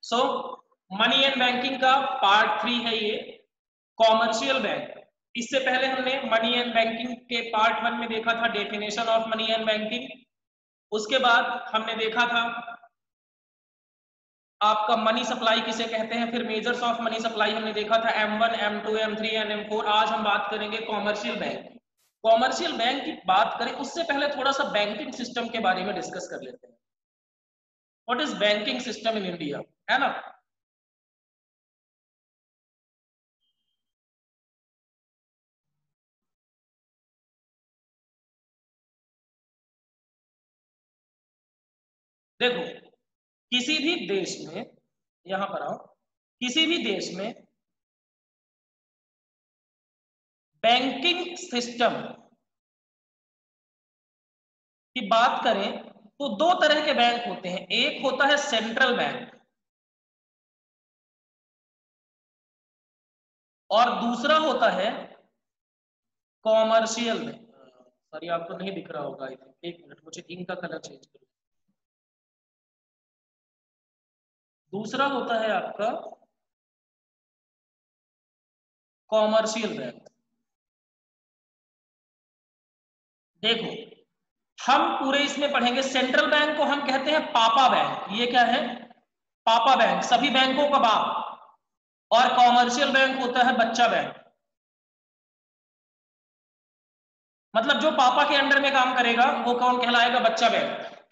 So money and banking का part 3 है ये, कॉमर्शियल बैंक। इससे पहले हमने मनी एंड बैंकिंग के पार्ट 1 में देखा था definition of money and banking. उसके बाद हमने देखा था आपका मनी सप्लाई किसे कहते हैं, फिर मेजर्स ऑफ मनी सप्लाई हमने देखा था M1, M2, M3 and M4। आज हम बात करेंगे कॉमर्शियल बैंक। कॉमर्शियल बैंक की बात करें उससे पहले थोड़ा सा बैंकिंग सिस्टम के बारे में डिस्कस कर लेते हैं। What is banking system in India, है ना। देखो किसी भी देश में, यहां पर आओ, किसी भी देश में बैंकिंग सिस्टम की बात करें तो दो तरह के बैंक होते हैं। एक होता है सेंट्रल बैंक और दूसरा होता है कॉमर्शियल बैंक। सॉरी आपको नहीं दिख रहा होगा, एक मिनट मुझे इंक का कलर चेंज करो। दूसरा होता है आपका कॉमर्शियल बैंक। देखो हम पूरे इसमें पढ़ेंगे, सेंट्रल बैंक को हम कहते हैं पापा बैंक। ये क्या है, पापा बैंक, सभी बैंकों का बाप। और कॉमर्शियल बैंक होता है बच्चा बैंक, मतलब जो पापा के अंडर में काम करेगा वो कौन कहलाएगा, बच्चा बैंक।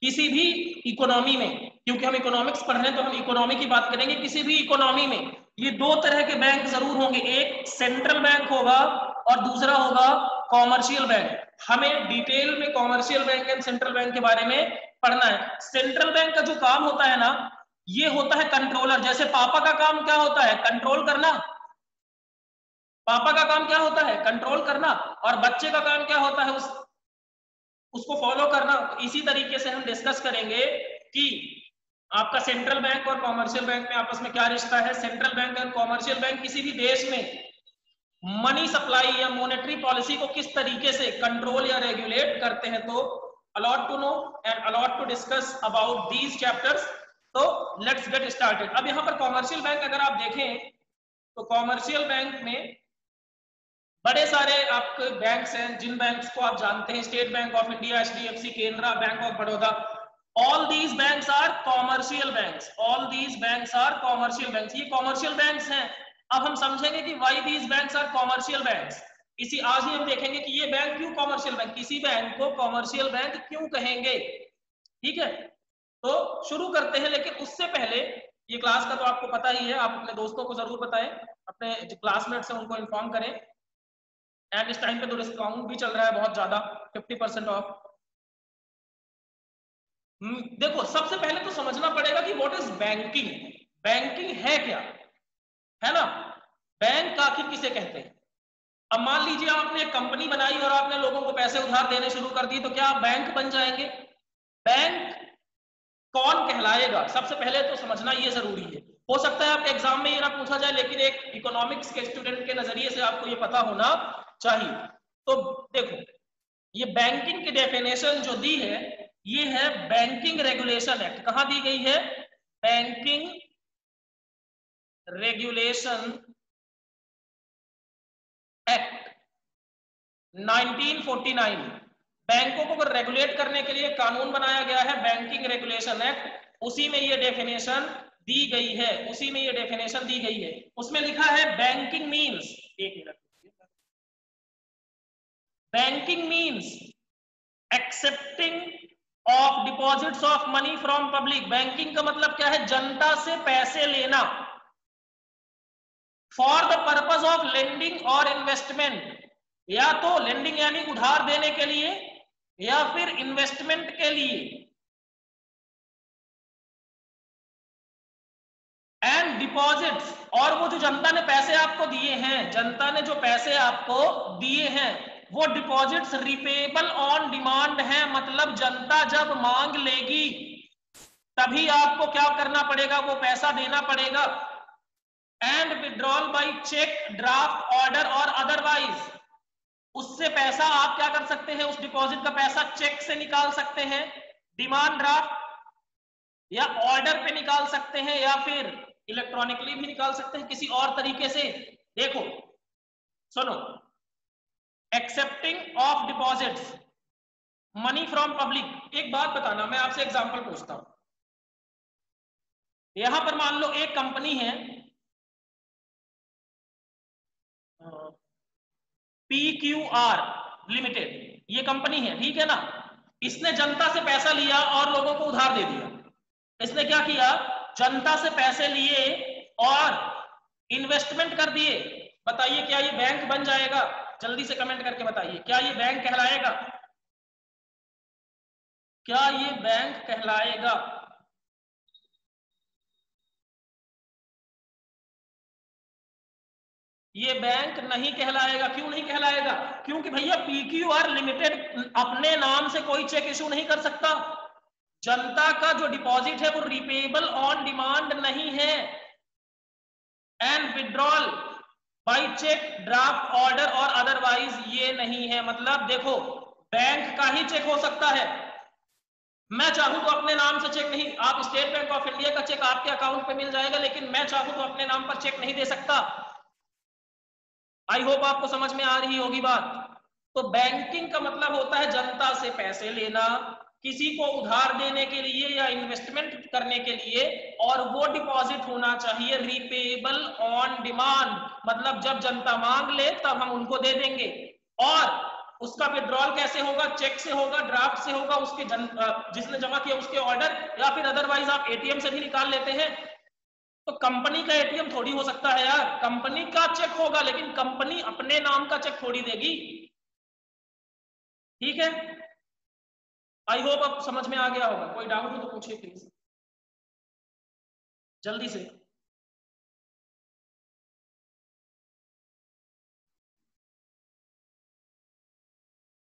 किसी भी इकोनॉमी में, क्योंकि हम इकोनॉमिक्स पढ़ रहे हैं तो हम इकोनॉमी की बात करेंगे, किसी भी इकोनॉमी में ये दो तरह के बैंक जरूर होंगे, एक सेंट्रल बैंक होगा और दूसरा होगा कॉमर्शियल बैंक। हमें डिटेल में commercial bank and central bank के बारे में पढ़ना है। सेंट्रल बैंक का जो काम होता है ना, ये होता है कंट्रोलर। जैसे पापा का काम क्या होता है, कंट्रोल करना। पापा का काम क्या होता है, कंट्रोल करना, और बच्चे का काम क्या होता है, उसको फॉलो करना। इसी तरीके से हम डिस्कस करेंगे कि आपका सेंट्रल बैंक और कॉमर्शियल बैंक में आपस में क्या रिश्ता है। सेंट्रल बैंक और कॉमर्शियल बैंक किसी भी देश में मनी सप्लाई या मॉनेटरी पॉलिसी को किस तरीके से कंट्रोल या रेगुलेट करते हैं। तो a lot to know and a lot to discuss about these chapters. तो लेट्स गेट स्टार्टेड। अब यहाँ पर कॉमर्शियल बैंक अगर आप देखें तो कॉमर्शियल बैंक में बड़े सारे आपके बैंक्स हैं, जिन बैंक्स को आप जानते हैं, State Bank of India, HDFC, Canara bank of Baroda. All these banks are commercial banks, all these banks are commercial banks. ये कॉमर्शियल बैंक्स हैं। अब हम समझेंगे कि why these banks are commercial banks. इसी आज ही हम देखेंगे कि ये बैंक क्यों कॉमर्शियल बैंक, किसी बैंक को कॉमर्शियल बैंक क्यों कहेंगे। ठीक है, तो शुरू करते हैं। लेकिन उससे पहले ये क्लास का तो आपको पता ही है, आप अपने दोस्तों को जरूर बताएं, अपने जो क्लासमेट्स हैं उनको इन्फॉर्म करें। एंड इस टाइम पे तो डिस्काउंट भी चल रहा है बहुत ज्यादा, 50% ऑफ। देखो सबसे पहले तो समझना पड़ेगा कि व्हाट इज बैंकिंग। बैंकिंग है क्या, है ना। बैंक आखिर किसे कहते हैं। अब मान लीजिए आपने एक कंपनी बनाई और आपने लोगों को पैसे उधार देने शुरू कर दिए, तो क्या आप बैंक बन जाएंगे। बैंक कौन कहलाएगा, सबसे पहले तो समझना ये जरूरी है। हो सकता है आपके एग्जाम में ये ना पूछा जाए, लेकिन एक इकोनॉमिक्स के स्टूडेंट के नजरिए से आपको ये पता होना चाहिए। तो देखो ये बैंकिंग की डेफिनेशन जो दी है, ये है बैंकिंग रेगुलेशन एक्ट। कहां दी गई है, बैंकिंग रेगुलेशन एक्ट 1949। बैंकों को रेगुलेट करने के लिए कानून बनाया गया है, बैंकिंग रेगुलेशन एक्ट। उसी में ये डेफिनेशन दी गई है, उसी में ये डेफिनेशन दी गई है। उसमें लिखा है बैंकिंग मीन्स, एक minute, banking means accepting of deposits of money from public. Banking का मतलब क्या है, जनता से पैसे लेना। For the purpose of lending और इन्वेस्टमेंट, या तो लेंडिंग यानी उधार देने के लिए, या फिर इन्वेस्टमेंट के लिए। एंड डिपॉजिट्स, और वो जो जनता ने पैसे आपको दिए हैं, जनता ने जो पैसे आपको दिए हैं वो डिपॉजिट्स रिपेबल ऑन डिमांड है। मतलब जनता जब मांग लेगी तभी आपको क्या करना पड़ेगा, वो पैसा देना पड़ेगा। And withdrawal by cheque, draft, order और अदरवाइज, उससे पैसा आप क्या कर सकते हैं, उस डिपॉजिट का पैसा चेक से निकाल सकते हैं, डिमांड ड्राफ्ट या ऑर्डर पे निकाल सकते हैं या फिर इलेक्ट्रॉनिकली भी निकाल सकते हैं किसी और तरीके से। देखो सुनो, accepting of deposits money from public. एक बात बताना, मैं आपसे एग्जांपल पूछता हूं। यहां पर मान लो एक कंपनी है PQR लिमिटेड, ये कंपनी है, ठीक है ना। इसने जनता से पैसा लिया और लोगों को उधार दे दिया। इसने क्या किया, जनता से पैसे लिए और इन्वेस्टमेंट कर दिए। बताइए क्या ये बैंक बन जाएगा? जल्दी से कमेंट करके बताइए, क्या ये बैंक कहलाएगा? क्या ये बैंक कहलाएगा? ये बैंक नहीं कहलाएगा। क्यों नहीं कहलाएगा? क्योंकि भैया PQR लिमिटेड अपने नाम से कोई चेक इशू नहीं कर सकता। जनता का जो डिपॉजिट है वो रिपेबल ऑन डिमांड नहीं है। And withdrawal by cheque, draft order और अदरवाइज ये नहीं है। मतलब देखो, बैंक का ही चेक हो सकता है। मैं चाहूं तो अपने नाम से चेक नहीं, आप स्टेट बैंक ऑफ इंडिया का चेक आपके अकाउंट पे मिल जाएगा, लेकिन मैं चाहूं तो अपने नाम पर चेक नहीं दे सकता। आई होप आपको समझ में आ रही होगी बात। तो बैंकिंग का मतलब होता है जनता से पैसे लेना, किसी को उधार देने के लिए या इन्वेस्टमेंट करने के लिए, और वो डिपॉजिट होना चाहिए रिपेबल ऑन डिमांड। मतलब जब जनता मांग ले तब हम उनको दे देंगे। और उसका विड्रॉल कैसे होगा? चेक से होगा, ड्राफ्ट से होगा, उसके जिसने जमा किया उसके ऑर्डर, या फिर अदरवाइज आप एटीएम से भी निकाल लेते हैं। तो कंपनी का एटीएम थोड़ी हो सकता है यार, कंपनी का चेक होगा, लेकिन कंपनी अपने नाम का चेक थोड़ी देगी। ठीक है, आई होप अब समझ में आ गया होगा। कोई डाउट हो तो पूछिए प्लीज, जल्दी से।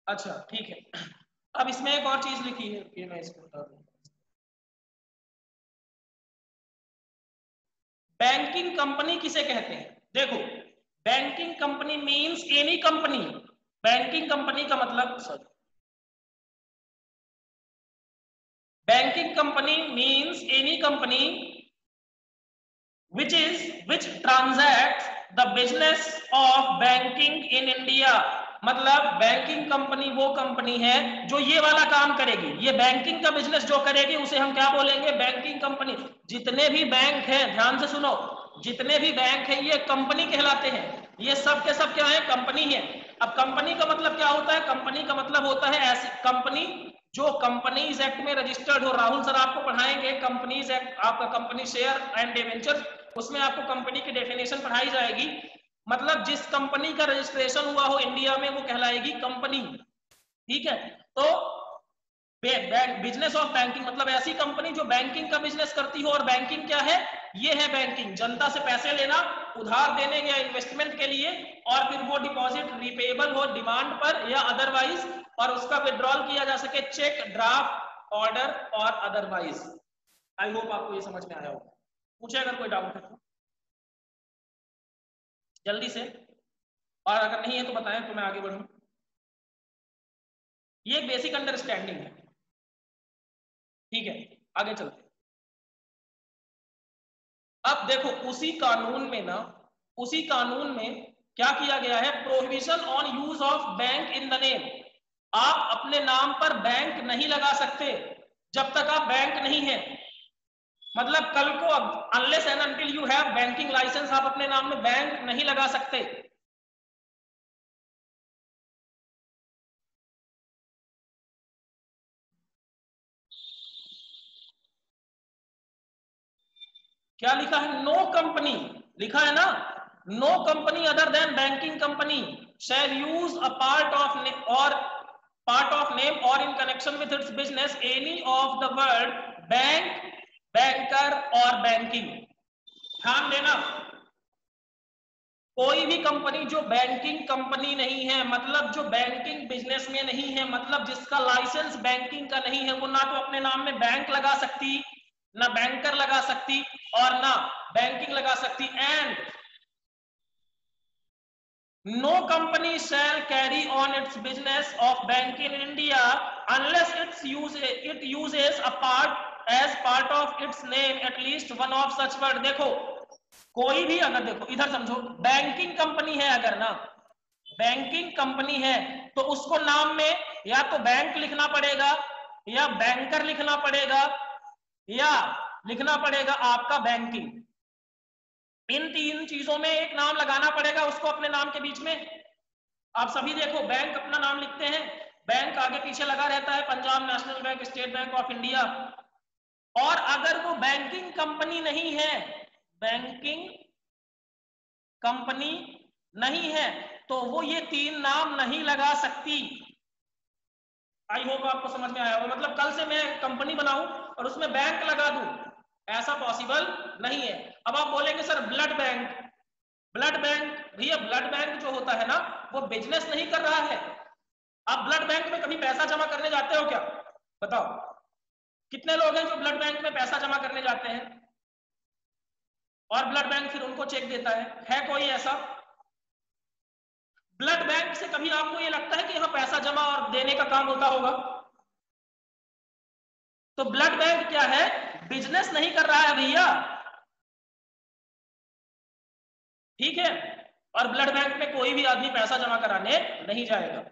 अच्छा ठीक है, अब इसमें एक और चीज लिखी है, ये मैं इसको बता दूं। बैंकिंग कंपनी किसे कहते हैं? देखो, banking company means any company. Banking company का मतलब, sorry, banking company means any company which transacts the business of banking in India। मतलब बैंकिंग कंपनी वो कंपनी है जो ये वाला काम करेगी, ये बैंकिंग का बिजनेस जो करेगी उसे हम क्या बोलेंगे? Banking company. जितने भी बैंक हैं, ध्यान से सुनो, जितने भी बैंक हैं ये कंपनी कहलाते हैं। ये सब के सब क्या है? कंपनी है। अब कंपनी का मतलब क्या होता है? कंपनी का मतलब होता है ऐसी कंपनी जो कंपनीज एक्ट में रजिस्टर्ड हो। राहुल सर आपको पढ़ाएंगे कंपनीज एक्ट, आपका कंपनी शेयर एंड डिवेंचर, उसमें आपको कंपनी की डेफिनेशन पढ़ाई जाएगी। मतलब जिस कंपनी का रजिस्ट्रेशन हुआ हो इंडिया में वो कहलाएगी कंपनी। ठीक है, तो बिजनेस ऑफ बैंकिंग मतलब ऐसी कंपनी जो बैंकिंग का बिजनेस करती हो। और बैंकिंग क्या है? ये है बैंकिंग, जनता से पैसे लेना उधार देने या इन्वेस्टमेंट के लिए, और फिर वो डिपॉजिट रिपेबल हो डिमांड पर या अदरवाइज, और उसका विड्रॉल किया जा सके चेक, ड्राफ्ट, ऑर्डर और अदरवाइज। आई होप आपको ये समझ में आया होगा। पूछे अगर कोई डाउट है तो जल्दी से, और अगर नहीं है तो बताएं तो मैं आगे बढ़ूं। ये एक बेसिक अंडरस्टैंडिंग है। ठीक है, आगे चलते। अब देखो उसी कानून में ना, उसी कानून में क्या किया गया है? Prohibition on use of bank in the name. आप अपने नाम पर बैंक नहीं लगा सकते जब तक आप बैंक नहीं है। मतलब कल को unless and until you have banking licence आप अपने नाम में बैंक नहीं लगा सकते। क्या लिखा है? नो कंपनी लिखा है ना, no company other than banking company shall use a part of और पार्ट ऑफ नेम और in connection with its business any of the word bank, banker और बैंकिंग। ध्यान देना, कोई भी कंपनी जो बैंकिंग कंपनी नहीं है, मतलब जो बैंकिंग बिजनेस में नहीं है, मतलब जिसका लाइसेंस बैंकिंग का नहीं है, वो ना तो अपने नाम में बैंक लगा सकती, ना बैंकर लगा सकती, और ना बैंकिंग लगा सकती। And no company shall carry on its business of banking in India unless it uses a part as part of its name at least one of such word. देखो कोई भी अगर, देखो इधर समझो, बैंकिंग कंपनी है अगर ना, बैंकिंग कंपनी है तो उसको नाम में या तो बैंक लिखना पड़ेगा, या बैंकर लिखना पड़ेगा, या लिखना पड़ेगा आपका बैंकिंग। इन तीन चीजों में एक नाम लगाना पड़ेगा उसको अपने नाम के बीच में। आप सभी देखो बैंक अपना नाम लिखते हैं, बैंक आगे पीछे लगा रहता है, Punjab national bank, state Bank of India. और अगर वो बैंकिंग कंपनी नहीं है, बैंकिंग कंपनी नहीं है, तो वो ये तीन नाम नहीं लगा सकती। आई होप आपको समझ में आया होगा। मतलब कल से मैं कंपनी बनाऊं और उसमें बैंक लगा दूं, ऐसा पॉसिबल नहीं है। अब आप बोलेंगे sir blood bank, blood bank, भैया ब्लड बैंक जो होता है ना वो बिजनेस नहीं कर रहा है। आप ब्लड बैंक में कभी पैसा जमा करने जाते हो क्या? बताओ कितने लोग हैं जो ब्लड बैंक में पैसा जमा करने जाते हैं और ब्लड बैंक फिर उनको चेक देता है कोई ऐसा? ब्लड बैंक से कभी आपको ये लगता है कि यहां पैसा जमा और देने का काम होता होगा? तो ब्लड बैंक क्या है, बिजनेस नहीं कर रहा है भैया, ठीक है। और ब्लड बैंक में कोई भी आदमी पैसा जमा कराने नहीं जाएगा।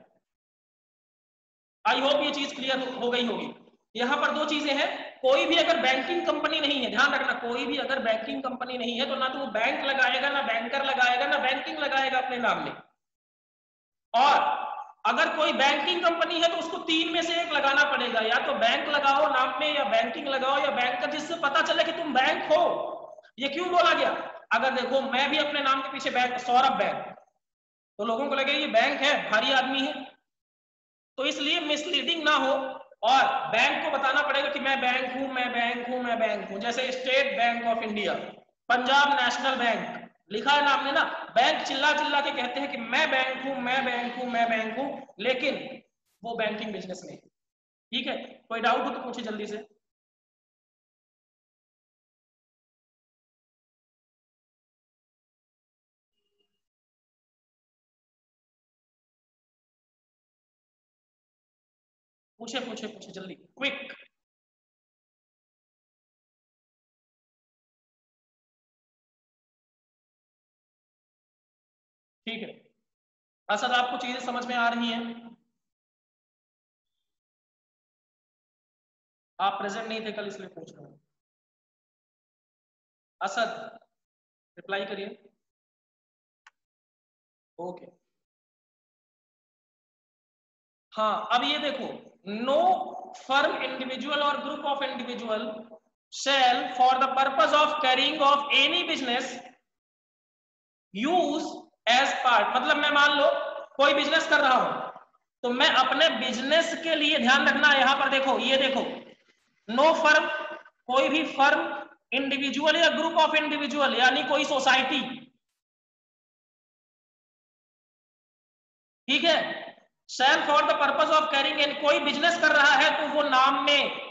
आई होप ये चीज क्लियर हो गई होगी। यहां पर दो चीजें हैं, कोई भी अगर बैंकिंग कंपनी नहीं है, ध्यान रखना, कोई भी अगर बैंकिंग कंपनी नहीं है तो ना तो वो बैंक लगाएगा, ना बैंकर लगाएगा, ना बैंकिंग लगाएगा अपने नाम में। और अगर कोई बैंकिंग कंपनी है तो उसको तीन में से एक लगाना पड़ेगा, या तो बैंक लगाओ नाम में, या बैंकिंग लगाओ, या बैंकर, जिससे पता चले कि तुम बैंक हो। ये क्यों बोला गया? अगर देखो मैं भी अपने नाम के पीछे बैंक, सौरभ बैंक, तो लोगों को लगेगा ये बैंक है, भारी आदमी है, तो इसलिए मिसलीडिंग ना हो और बैंक को बताना पड़ेगा कि मैं बैंक हूं, मैं बैंक हूं, मैं बैंक हूं। जैसे state Bank of India, Punjab national bank, लिखा है ना आपने ना, बैंक चिल्ला चिल्ला के कहते हैं कि मैं बैंक हूं, मैं बैंक हूं, मैं बैंक हूं, लेकिन वो बैंकिंग बिजनेस में। ठीक है, कोई डाउट हो तो पूछे जल्दी से। पूछे पूछे पूछे जल्दी, क्विक। ठीक है, असद आपको चीजें समझ में आ रही हैं? आप प्रेजेंट नहीं थे कल इसलिए पूछ रहा हूं। असद रिप्लाई करिए। ओके, हाँ अब ये देखो, नो फर्म इंडिविजुअल और group of individual shall for the purpose of carrying of any business use as part, मतलब मैं मान लो कोई बिजनेस कर रहा हूं तो मैं अपने बिजनेस के लिए, ध्यान रखना यहां पर देखो, ये देखो, नो फर्म, कोई भी फर्म, इंडिविजुअल या ग्रुप ऑफ इंडिविजुअल यानी कोई सोसाइटी, ठीक है, shall for the purpose of carrying any, कोई बिजनेस कर रहा है तो वो नाम में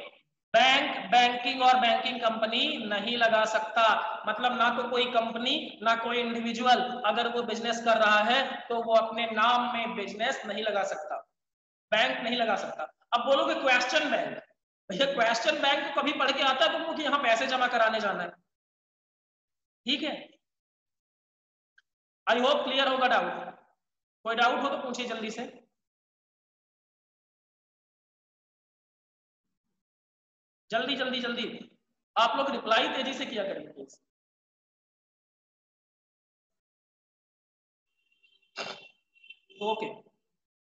बैंक, बैंकिंग और बैंकिंग कंपनी नहीं लगा सकता। मतलब ना तो कोई कंपनी ना कोई इंडिविजुअल अगर वो बिजनेस कर रहा है तो वो अपने नाम में बिजनेस नहीं लगा सकता, बैंक नहीं लगा सकता। अब बोलोगे क्वेश्चन बैंक, भैया क्वेश्चन बैंक तो कभी पढ़ के आता है तुमको कि यहाँ पैसे जमा कराने जाना है, ठीक है। आई होप क्लियर होगा डाउट। कोई डाउट हो तो पूछिए जल्दी से। जल्दी जल्दी जल्दी, आप लोग रिप्लाई तेजी से किया करेंगे प्लीज। ओके,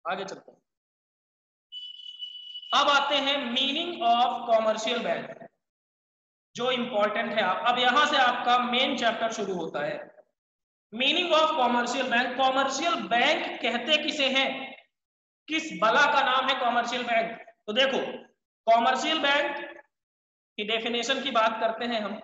आगे चलते हैं। अब आते हैं मीनिंग ऑफ कॉमर्शियल बैंक, जो इंपॉर्टेंट है। अब यहां से आपका मेन चैप्टर शुरू होता है। Meaning of commercial bank, commercial bank कहते किसे हैं, किस बला का नाम है कॉमर्शियल बैंक? तो देखो, कॉमर्शियल बैंक की डेफिनेशन की बात करते हैं हम।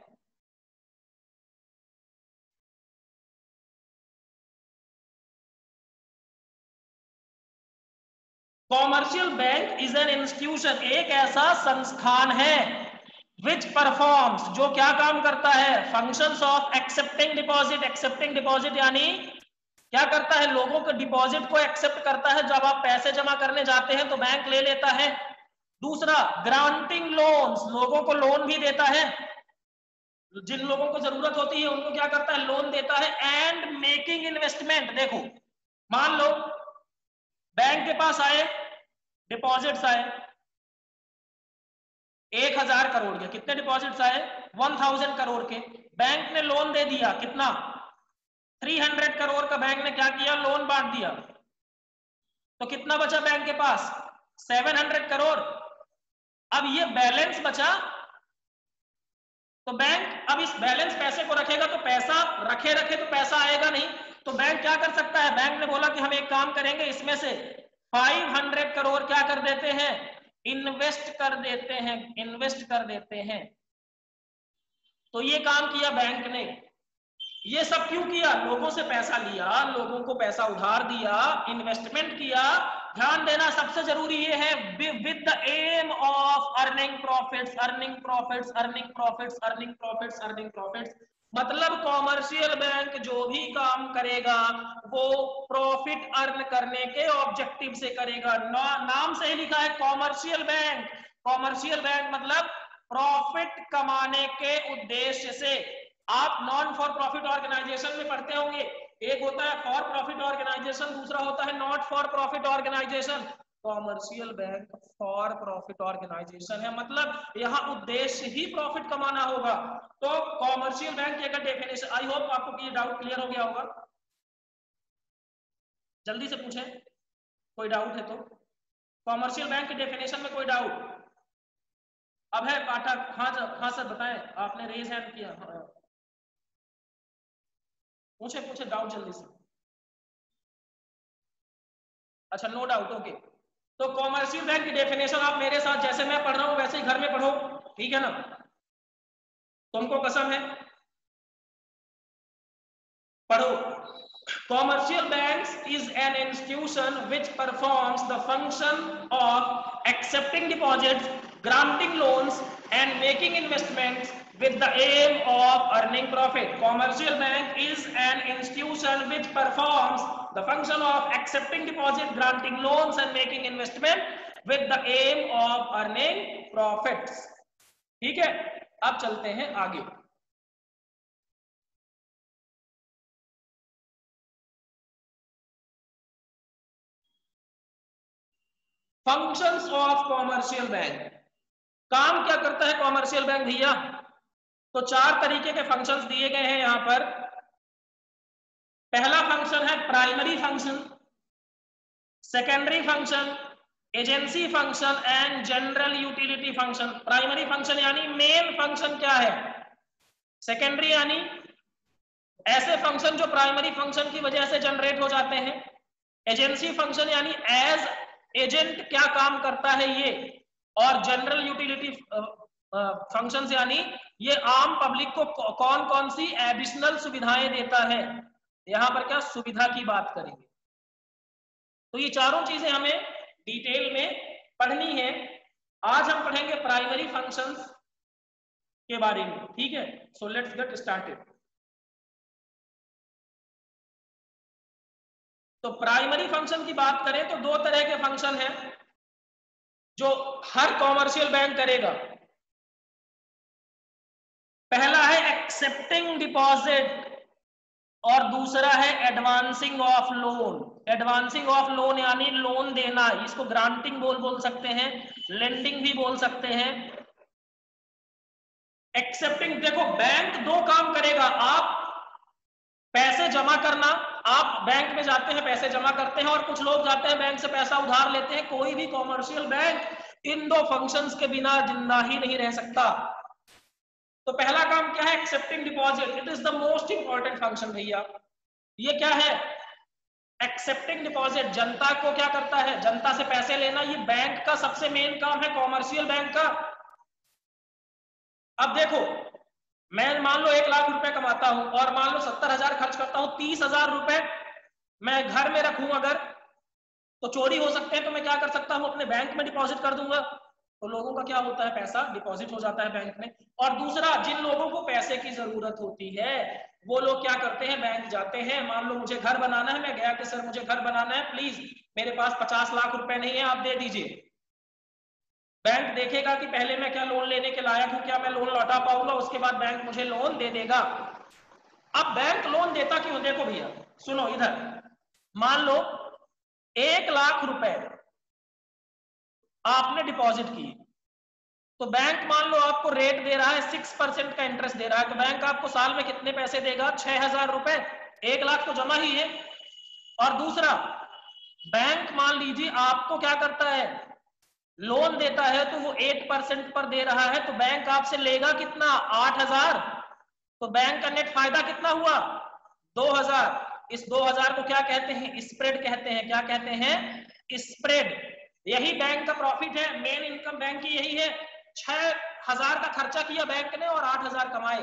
Commercial bank is an institution, एक ऐसा संस्थान है विच परफॉर्म्स, जो क्या काम करता है, functions of accepting deposit, accepting deposit यानी क्या करता है, लोगों के डिपॉजिट को एक्सेप्ट करता है। जब आप पैसे जमा करने जाते हैं तो बैंक ले लेता है, दूसरा ग्रांटिंग लोन्स, लोगों को लोन भी देता है, जिन लोगों को जरूरत होती है उनको क्या करता है, लोन देता है। एंड मेकिंग इन्वेस्टमेंट, देखो मान लो बैंक के पास आए, डिपॉजिट्स आए 1000 करोड़ के, कितने डिपॉजिट्स आए 1000 करोड़ के, बैंक ने लोन दे दिया, कितना 300 करोड़ का बैंक ने क्या किया, लोन बांट दिया, तो कितना बचा बैंक के पास 700 करोड़। अब ये बैलेंस बचा, तो बैंक अब इस बैलेंस पैसे को रखेगा, तो पैसा रखे रखे तो पैसा आएगा नहीं, तो बैंक क्या कर सकता है, बैंक ने बोला कि हम एक काम करेंगे, इसमें से 500 करोड़ क्या कर देते हैं, इन्वेस्ट कर देते हैं, इन्वेस्ट कर देते हैं। तो ये काम किया बैंक ने। ये सब क्यों किया, लोगों से पैसा लिया, लोगों को पैसा उधार दिया, इन्वेस्टमेंट किया। ध्यान देना सबसे जरूरी ये है, with the aim of earning profits, earning profits, earning profits, earning profits, earning profits. मतलब कॉमर्शियल बैंक जो भी काम करेगा वो प्रॉफिट अर्न करने के ऑब्जेक्टिव से करेगा। नाम से ही लिखा है कॉमर्शियल बैंक। कॉमर्शियल बैंक मतलब प्रॉफिट कमाने के उद्देश्य से। आप नॉन फॉर प्रॉफिट ऑर्गेनाइजेशन में पढ़ते होंगे, एक होता है फॉर प्रॉफिट ऑर्गेनाइजेशन, दूसरा होता है not for profit organisation. Commercial bank for profit organisation है, मतलब यहाँ उद्देश्य ही प्रॉफिट कमाना होगा। तो कॉमर्शियल बैंक की अगर डेफिनेशन, आई होप आपको ये डाउट क्लियर हो गया होगा, जल्दी से पूछें कोई डाउट है तो। कॉमर्शियल बैंक की डेफिनेशन में कोई डाउट? अब है पाठक, हाँ सर बताएं, आपने रेज हैंड किया, पूछे पूछे डाउट जल्दी से। अच्छा नो डाउट, ओके। तो कॉमर्शियल बैंक की डेफिनेशन आप मेरे साथ जैसे मैं पढ़ रहा हूं वैसे ही घर में पढ़ो, ठीक है ना, तुमको कसम है, पढ़ो। Commercial banks is an institution which performs the function of accepting deposits, granting loans and making investments with the aim of earning profit. Commercial bank is an institution which performs the function of accepting deposits, granting loans and making investment with the aim of earning profits. ठीक है, अब चलते हैं आगे। Functions of commercial bank, काम क्या करता है कॉमर्शियल बैंक भैया? तो 4 तरीके के फंक्शंस दिए गए हैं यहां पर। पहला फंक्शन है primary function, secondary function, agency function and general utility function. Primary function यानी मेन फंक्शन क्या है, सेकेंडरी यानी ऐसे फंक्शन जो प्राइमरी फंक्शन की वजह से जनरेट हो जाते हैं, एजेंसी फंक्शन यानी एज एजेंट क्या काम करता है ये, और जनरल यूटिलिटी फंक्शंस यानी ये आम पब्लिक को कौन कौन सी एडिशनल सुविधाएं देता है। यहां पर क्या सुविधा की बात करेंगे, तो ये चारों चीजें हमें डिटेल में पढ़नी है। आज हम पढ़ेंगे प्राइमरी फंक्शंस के बारे में, ठीक है। So let's get started. तो प्राइमरी फंक्शन की बात करें तो 2 तरह के फंक्शन हैं जो हर कॉमर्शियल बैंक करेगा। पहला है एक्सेप्टिंग डिपॉजिट और दूसरा है advancing of loan. Advancing of loan यानी लोन देना, इसको ग्रांटिंग बोल सकते हैं, लेंडिंग भी बोल सकते हैं। एक्सेप्टिंग, देखो बैंक 2 काम करेगा, आप पैसे जमा करना, आप बैंक में जाते हैं पैसे जमा करते हैं, और कुछ लोग जाते हैं बैंक से पैसा उधार लेते हैं। कोई भी कॉमर्शियल बैंक इन 2 फंक्शंस के बिना जिंदा ही नहीं रह सकता। तो पहला काम क्या है, accepting deposit. It is the most important function भैया। ये क्या है, एक्सेप्टिंग डिपॉजिट, जनता को क्या करता है, जनता से पैसे लेना, ये बैंक का सबसे मेन काम है कॉमर्शियल बैंक का। अब देखो, मैं मान लो 1 लाख रुपए कमाता हूं और मान लो 70,000 खर्च करता हूं, 30,000 रुपए मैं घर में रखूं अगर, तो चोरी हो सकते हैं, तो मैं क्या कर सकता हूं, अपने बैंक में डिपॉजिट कर दूंगा, तो लोगों का क्या होता है, पैसा डिपॉजिट हो जाता है बैंक में। और दूसरा, जिन लोगों को पैसे की जरूरत होती है वो लोग क्या करते हैं, बैंक जाते हैं। मान लो मुझे घर बनाना है, मैं गया कि सर मुझे घर बनाना है, प्लीज मेरे पास 50 लाख रुपए नहीं है, आप दे दीजिए। बैंक देखेगा कि पहले मैं क्या लोन लेने के लायक हूं, क्या मैं लोन लौटा पाऊंगा, उसके बाद बैंक मुझे लोन दे देगा। अब बैंक लोन देता क्यों? देखो भैया सुनो इधर, मान लो 1,00,000 रुपए आपने डिपॉजिट किए, तो बैंक मान लो आपको रेट दे रहा है 6% का इंटरेस्ट दे रहा है, तो बैंक आपको साल में कितने पैसे देगा? 6,000 रुपए। 1,00,000 तो जमा ही है। और दूसरा, बैंक मान लीजिए आपको क्या करता है, लोन देता है, तो वो 8% पर दे रहा है, तो बैंक आपसे लेगा कितना? 8,000। तो बैंक का नेट फायदा कितना हुआ? 2,000। इस 2,000 को क्या कहते हैं? स्प्रेड कहते हैं। क्या कहते हैं? स्प्रेड। यही बैंक का प्रॉफिट है, मेन इनकम बैंक की यही है। 6,000 का खर्चा किया बैंक ने और 8,000 कमाए।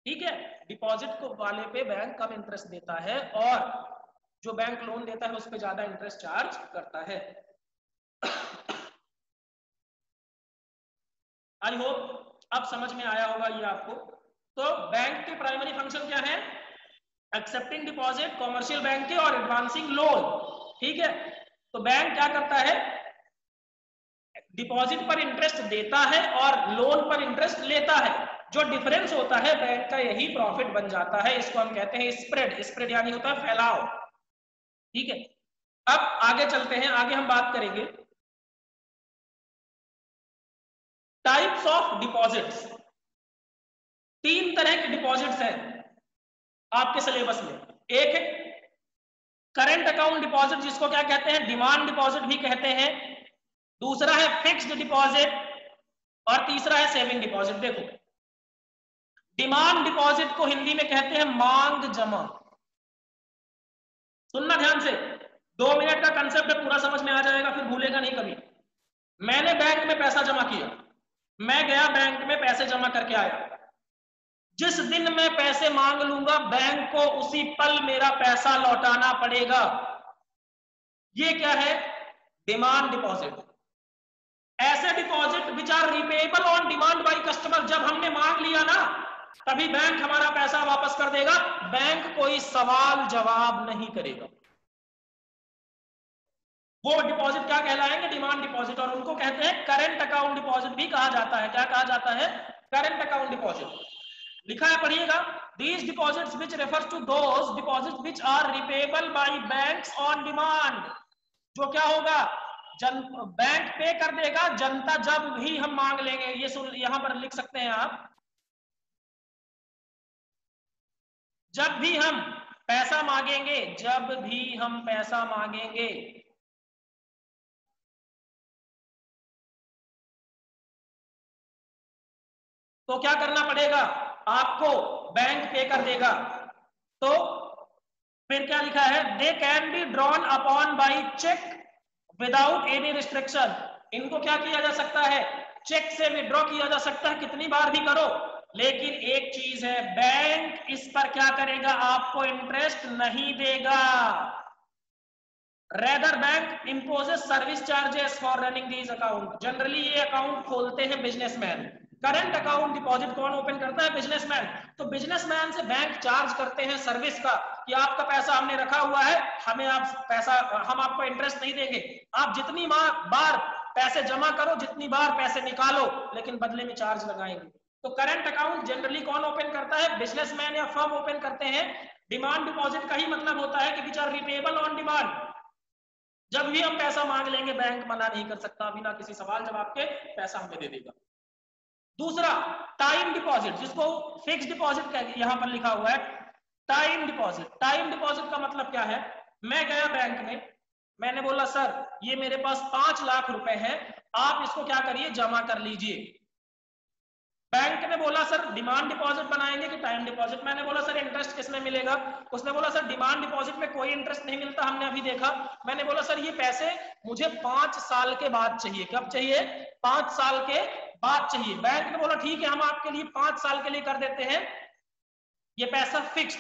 ठीक है, डिपॉजिट को वाले पे बैंक कम इंटरेस्ट देता है और जो बैंक लोन देता है उस पे ज्यादा इंटरेस्ट चार्ज करता है। आई होप अब समझ में आया होगा ये आपको। तो बैंक के प्राइमरी फंक्शन क्या है? एक्सेप्टिंग डिपॉजिट, कॉमर्शियल बैंक के, और एडवांसिंग लोन। ठीक है, तो बैंक क्या करता है? डिपॉजिट पर इंटरेस्ट देता है और लोन पर इंटरेस्ट लेता है। जो डिफरेंस होता है बैंक का यही प्रॉफिट बन जाता है, इसको हम कहते हैं स्प्रेड। स्प्रेड यानी होता है फैलाव। ठीक है, अब आगे चलते हैं, आगे हम बात करेंगे टाइप्स ऑफ डिपॉजिट्स। 3 तरह के डिपॉजिट्स हैं आपके सिलेबस में। एक है करंट अकाउंट डिपॉजिट, जिसको क्या कहते हैं? डिमांड डिपॉजिट भी कहते हैं। दूसरा है फिक्स्ड डिपॉजिट और तीसरा है सेविंग डिपॉजिट। देखो, डिमांड डिपॉजिट को हिंदी में कहते हैं मांग जमा। सुनना ध्यान से, 2 मिनट का कंसेप्ट है, पूरा समझ में आ जाएगा, फिर भूलेगा नहीं कभी। मैंने बैंक में पैसा जमा किया, मैं गया बैंक में पैसे जमा करके आया, जिस दिन मैं पैसे मांग लूंगा बैंक को उसी पल मेरा पैसा लौटाना पड़ेगा। ये क्या है? Demand deposit. ऐसे deposit which are repayable on demand by customer, जब हमने मांग लिया ना तभी बैंक हमारा पैसा वापस कर देगा, बैंक कोई सवाल जवाब नहीं करेगा। वो डिपॉजिट क्या कहलाएंगे? Demand deposit. और उनको कहते हैं करंट अकाउंट डिपॉजिट भी कहा जाता है। क्या कहा जाता है? Current account deposit. लिखा है, पढ़िएगा। These deposits which refers to those deposits which are repayable by banks on demand। जो क्या होगा? बैंक पे कर देगा जनता जब भी हम मांग लेंगे। ये सुन, यहां पर लिख सकते हैं आप, जब भी हम पैसा मांगेंगे, जब भी हम पैसा मांगेंगे। तो क्या करना पड़ेगा? आपको बैंक पे कर देगा। तो फिर क्या लिखा है? They can be drawn upon by cheque without any restriction. इनको क्या किया जा सकता है? चेक से विड्रॉ किया जा सकता है, कितनी बार भी करो। लेकिन एक चीज है, बैंक इस पर क्या करेगा? आपको इंटरेस्ट नहीं देगा। Rather bank imposes service charges for running these account. Generally ये अकाउंट खोलते हैं बिजनेसमैन। करंट अकाउंट डिपॉजिट कौन ओपन करता है? बिजनेसमैन। तो बिजनेसमैन से बैंक चार्ज करते हैं सर्विस का, कि आपका पैसा हमने रखा हुआ है, हमें आप पैसा, हम आपको इंटरेस्ट नहीं देंगे, आप जितनी बार पैसे जमा करो, जितनी बार पैसे निकालो, लेकिन बदले में चार्ज लगाएंगे। तो करंट अकाउंट जनरली कौन ओपन करता है? बिजनेसमैन या फर्म ओपन करते हैं। डिमांड डिपॉजिट का ही मतलब होता है कि विच आर रिपेएबल ऑन डिमांड। जब भी हम पैसा मांग लेंगे बैंक मना नहीं कर सकता, बिना किसी सवाल जवाब के पैसा हमें दे देगा। दूसरा टाइम डिपॉजिट, जिसको फिक्स डिपॉजिट यहां पर लिखा हुआ है टाइम डिपॉजिट। टाइम डिपॉजिट का मतलब क्या है? मैं गया बैंक में, मैंने बोला सर ये मेरे पास 5 लाख रुपए हैं, आप इसको क्या करिए? जमा कर लीजिए। बैंक ने बोला सर डिमांड डिपॉजिट बनाएंगे कि टाइम डिपॉजिट? मैंने बोला सर इंटरेस्ट किसमें मिलेगा? उसने बोला सर डिमांड डिपॉजिट में कोई इंटरेस्ट नहीं मिलता, हमने अभी देखा। मैंने बोला सर ये पैसे मुझे 5 साल के बाद चाहिए। कब चाहिए? 5 साल के बाद चाहिए। बैंक ने बोला ठीक है, हम आपके लिए 5 साल के लिए कर देते हैं ये पैसा फिक्स।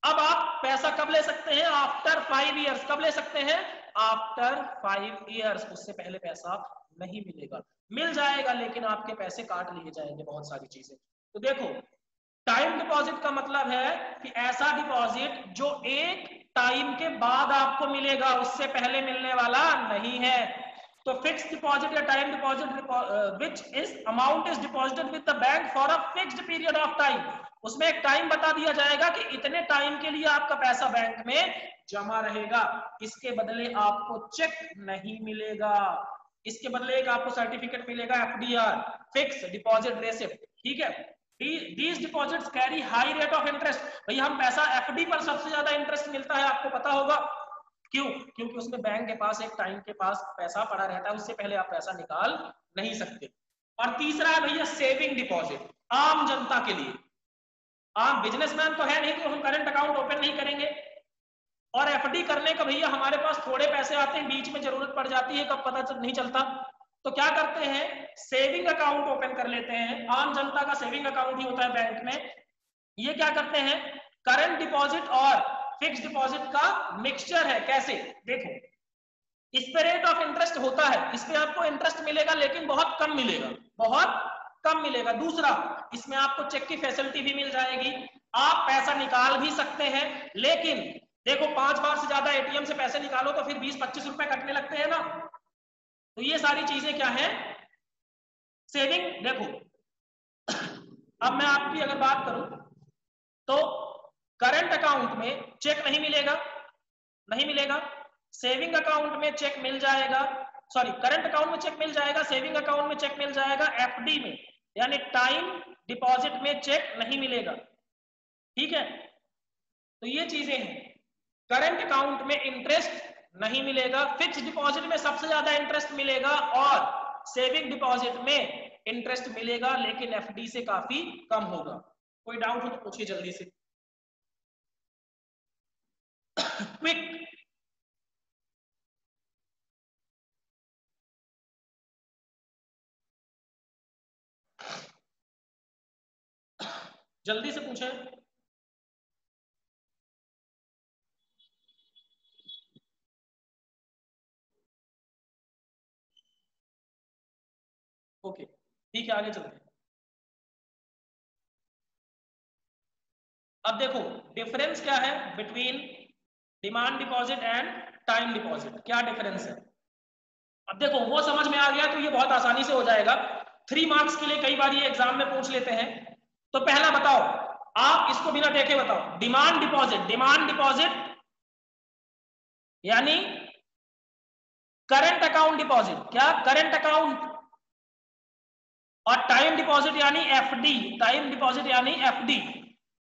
अब आप पैसा कब ले सकते हैं? After 5 years. कब ले सकते हैं? After 5 years. उससे पहले पैसा नहीं मिलेगा। मिल जाएगा लेकिन आपके पैसे काट लिए जाएंगे, बहुत सारी चीजें। तो देखो, टाइम डिपॉजिट का मतलब है कि ऐसा डिपॉजिट जो एक टाइम के बाद आपको मिलेगा, उससे पहले मिलने वाला नहीं है। तो फिक्स डिपॉजिट या time deposit which is amount is deposited with the bank for a fixed period of time, उसमें एक टाइम बता दिया जाएगा कि इतने टाइम के लिए आपका पैसा बैंक में जमा रहेगा, इसके बदले आपको चेक नहीं मिलेगा, इसके बदले एक आपको सर्टिफिकेट मिलेगा एफडीआर, फिक्स डिपॉजिट रेसिप्ट, ठीक है। These deposits carry high rate of interest, भैया हम पैसा एफडी पर सबसे ज्यादा इंटरेस्ट मिलता है, आपको पता होगा क्यों, क्योंकि उसमें बैंक के पास एक टाइम के पास पैसा पड़ा रहता है, उससे पहले आप पैसा निकाल नहीं सकते। और तीसरा है भैया सेविंग डिपॉजिट, आम जनता के लिए, आम बिजनेसमैन तो है नहीं तो हम करंट अकाउंट ओपन नहीं करेंगे, और एफडी करने का भैया हमारे पास थोड़े पैसे आते हैं, बीच में जरूरत पड़ जाती है, कब पता नहीं चलता, तो क्या करते हैं सेविंग अकाउंट ओपन कर लेते हैं, आम जनता का सेविंग अकाउंट ही होता है बैंक में। ये क्या करते हैं करंट डिपॉजिट और फिक्स डिपॉजिट का मिक्सचर है, कैसे देखो, इस पे रेट ऑफ इंटरेस्ट होता है, इस पे आपको इंटरेस्ट मिलेगा लेकिन बहुत कम मिलेगा, बहुत कम मिलेगा। दूसरा, इसमें आपको चेक की फैसिलिटी भी मिल जाएगी, आप पैसा निकाल भी सकते हैं, लेकिन देखो 5 बार से ज्यादा एटीएम से पैसे निकालो तो फिर 20-25 रुपए कटने लगते हैं ना, तो ये सारी चीजें क्या है सेविंग। देखो अब मैं आपकी अगर बात करूं तो करंट अकाउंट में चेक नहीं मिलेगा, नहीं मिलेगा, सेविंग अकाउंट में चेक मिल जाएगा, सॉरी करंट अकाउंट में चेक मिल जाएगा, सेविंग अकाउंट में चेक मिल जाएगा, एफडी में यानी टाइम डिपॉजिट में चेक नहीं मिलेगा, ठीक है। तो ये चीजें हैं, करंट अकाउंट में इंटरेस्ट नहीं मिलेगा, फिक्स डिपॉजिट में सबसे ज्यादा इंटरेस्ट मिलेगा और सेविंग डिपॉजिट में इंटरेस्ट मिलेगा लेकिन एफडी से काफी कम होगा। कोई डाउट हो तो पूछिए जल्दी से। क्विक, जल्दी से पूछे। ओके ठीक है, आगे चलते हैं। अब देखो डिफरेंस क्या है between demand deposit and time deposit, क्या डिफरेंस है। अब देखो वो समझ में आ गया तो ये बहुत आसानी से हो जाएगा, 3 मार्क्स के लिए कई बार ये एग्जाम में पूछ लेते हैं। तो पहला बताओ, आप इसको बिना देखे बताओ, डिमांड डिपॉजिट, डिमांड डिपॉजिट यानी करंट अकाउंट डिपॉजिट, क्या करंट अकाउंट, और टाइम डिपॉजिट यानी एफडी, टाइम डिपॉजिट यानी एफडी।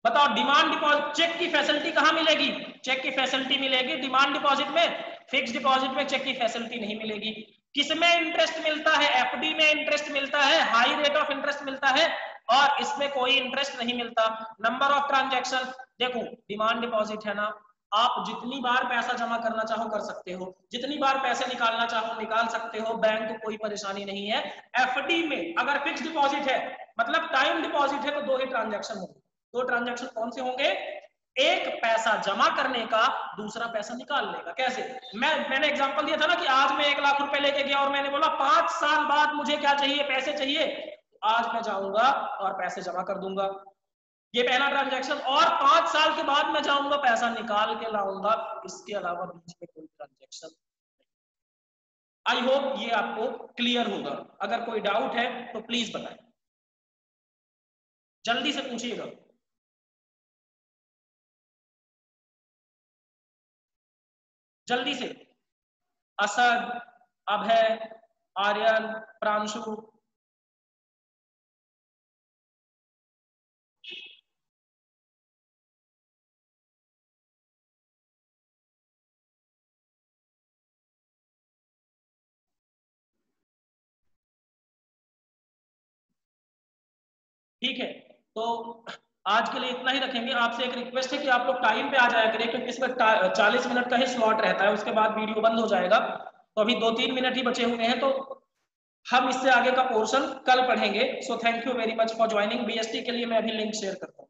बताओ डिमांड डिपॉजिट चेक की फैसिलिटी कहां मिलेगी, चेक की फैसिलिटी मिलेगी डिमांड डिपॉजिट में, फिक्स डिपॉजिट में चेक की फैसिलिटी नहीं मिलेगी। किसमें इंटरेस्ट मिलता है, एफडी में इंटरेस्ट मिलता है, हाई रेट ऑफ इंटरेस्ट मिलता है, और इसमें कोई इंटरेस्ट नहीं मिलता। नंबर ऑफ ट्रांजैक्शन, देखो डिमांड डिपॉजिट है ना, आप जितनी बार पैसा जमा करना चाहो कर सकते हो, जितनी बार पैसे निकालना चाहो निकाल सकते हो, बैंक को कोई परेशानी नहीं है। एफडी में अगर फिक्स डिपॉजिट है मतलब टाइम डिपॉजिट है तो 2 ही ट्रांजैक्शन होंगे। 2 ट्रांजैक्शन कौन से होंगे, एक पैसा जमा करने का, दूसरा पैसा निकालने का। कैसे, मैंने एग्जांपल दिया था ना कि आज मैं 1 लाख रुपए लेके गया और मैंने बोला 5 साल बाद मुझे क्या चाहिए, पैसे चाहिए, आज मैं जाऊंगा और पैसे जमा कर दूंगा, ये पहला ट्रांजैक्शन, और 5 साल के बाद मैं जाऊंगा पैसा निकाल के लाऊंगा, इसके अलावा बीच में कोई ट्रांजैक्शन। आई होप ये आपको क्लियर होगा, अगर कोई डाउट है तो प्लीज बताएं, जल्दी से पूछिएगा। जल्दी से, असद, अभय, आर्यन, प्रांशु, ठीक है। तो आज के लिए इतना ही रखेंगे। आपसे एक रिक्वेस्ट है कि आप लोग टाइम पे आ जाया करें, क्योंकि इसमें 40 मिनट का ही स्लॉट रहता है, उसके बाद वीडियो बंद हो जाएगा, तो अभी 2-3 मिनट ही बचे हुए हैं, तो हम इससे आगे का पोर्शन कल पढ़ेंगे। So thank you very much for joining. BST के लिए मैं अभी लिंक शेयर करता हूँ।